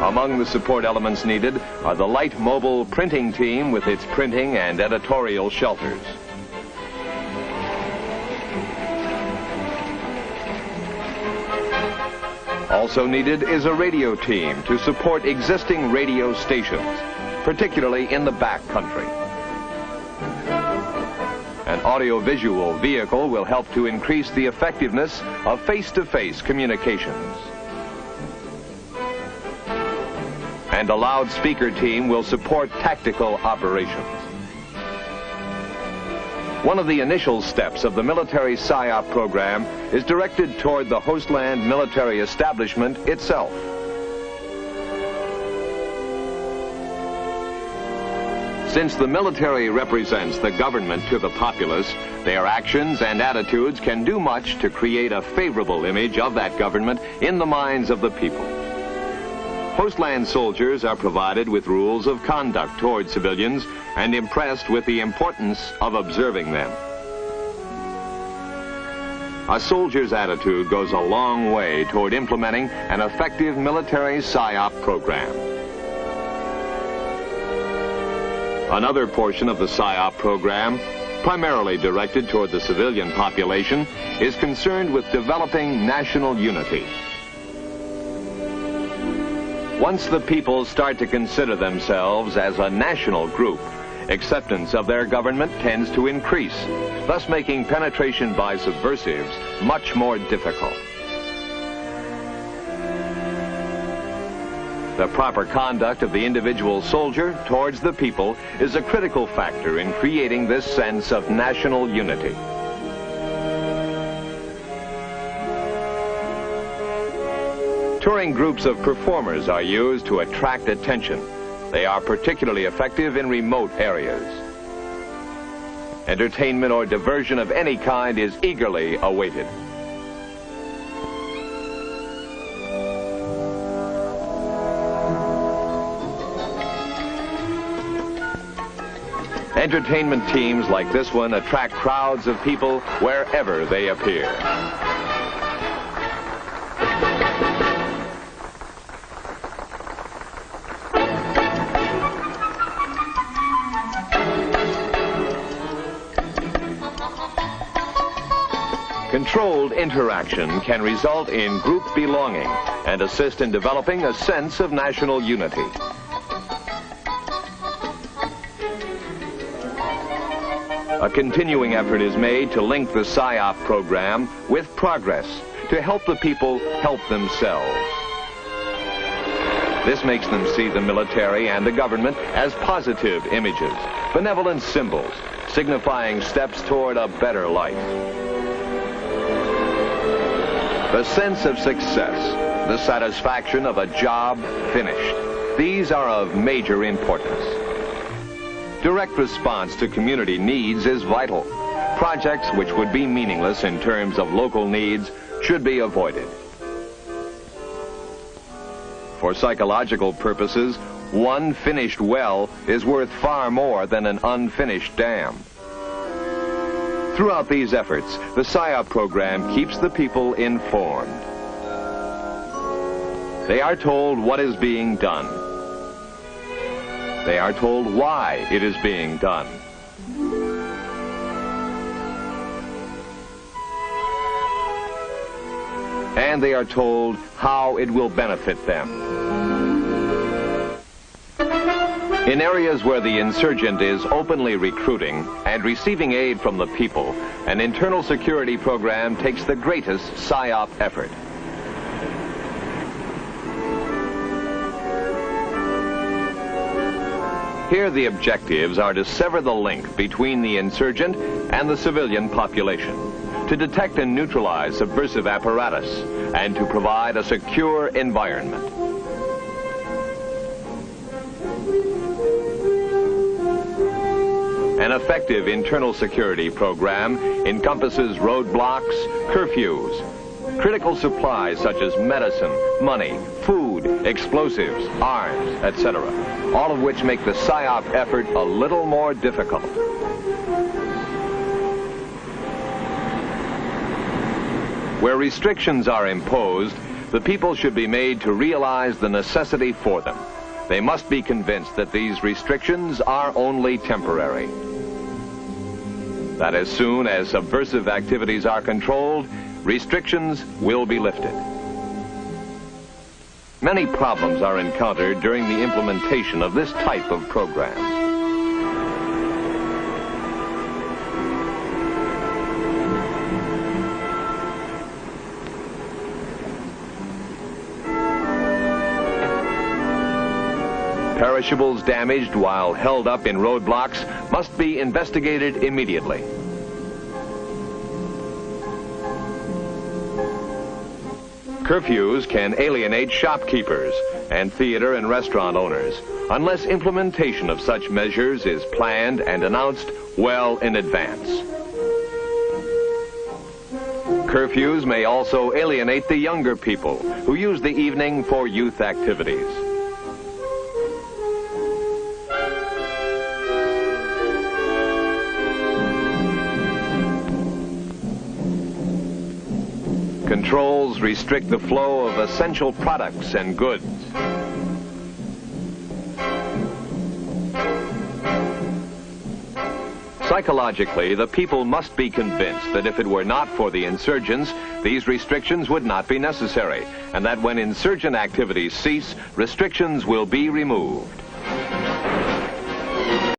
Among the support elements needed are the light mobile printing team with its printing and editorial shelters. Also needed is a radio team to support existing radio stations, particularly in the back country. An audiovisual vehicle will help to increase the effectiveness of face-to-face communications. And a loudspeaker team will support tactical operations. One of the initial steps of the military Psyop program is directed toward the hostland military establishment itself. Since the military represents the government to the populace, their actions and attitudes can do much to create a favorable image of that government in the minds of the people. Postland soldiers are provided with rules of conduct toward civilians and impressed with the importance of observing them. A soldier's attitude goes a long way toward implementing an effective military Psyop program. Another portion of the Psyop program, primarily directed toward the civilian population, is concerned with developing national unity. Once the people start to consider themselves as a national group, acceptance of their government tends to increase, thus making penetration by subversives much more difficult. The proper conduct of the individual soldier towards the people is a critical factor in creating this sense of national unity. Touring groups of performers are used to attract attention. They are particularly effective in remote areas. Entertainment or diversion of any kind is eagerly awaited. Entertainment teams like this one attract crowds of people wherever they appear. Controlled interaction can result in group belonging and assist in developing a sense of national unity. A continuing effort is made to link the Psyop program with progress to help the people help themselves. This makes them see the military and the government as positive images, benevolent symbols, signifying steps toward a better life. The sense of success, the satisfaction of a job finished, these are of major importance. Direct response to community needs is vital. Projects which would be meaningless in terms of local needs should be avoided. For psychological purposes, one finished well is worth far more than an unfinished dam. Throughout these efforts, the Psyop program keeps the people informed. They are told what is being done. They are told why it is being done. And they are told how it will benefit them. In areas where the insurgent is openly recruiting and receiving aid from the people, an internal security program takes the greatest Psyop effort. Here the objectives are to sever the link between the insurgent and the civilian population, to detect and neutralize subversive apparatus, and to provide a secure environment. An effective internal security program encompasses roadblocks, curfews, critical supplies such as medicine, money, food, explosives, arms, etc., all of which make the Psyop effort a little more difficult. Where restrictions are imposed, the people should be made to realize the necessity for them. They must be convinced that these restrictions are only temporary. That as soon as subversive activities are controlled, restrictions will be lifted. Many problems are encountered during the implementation of this type of program. Perishables damaged while held up in roadblocks must be investigated immediately. Curfews can alienate shopkeepers and theater and restaurant owners unless implementation of such measures is planned and announced well in advance. Curfews may also alienate the younger people who use the evening for youth activities. Controls restrict the flow of essential products and goods. Psychologically, the people must be convinced that if it were not for the insurgents, these restrictions would not be necessary, and that when insurgent activities cease, restrictions will be removed.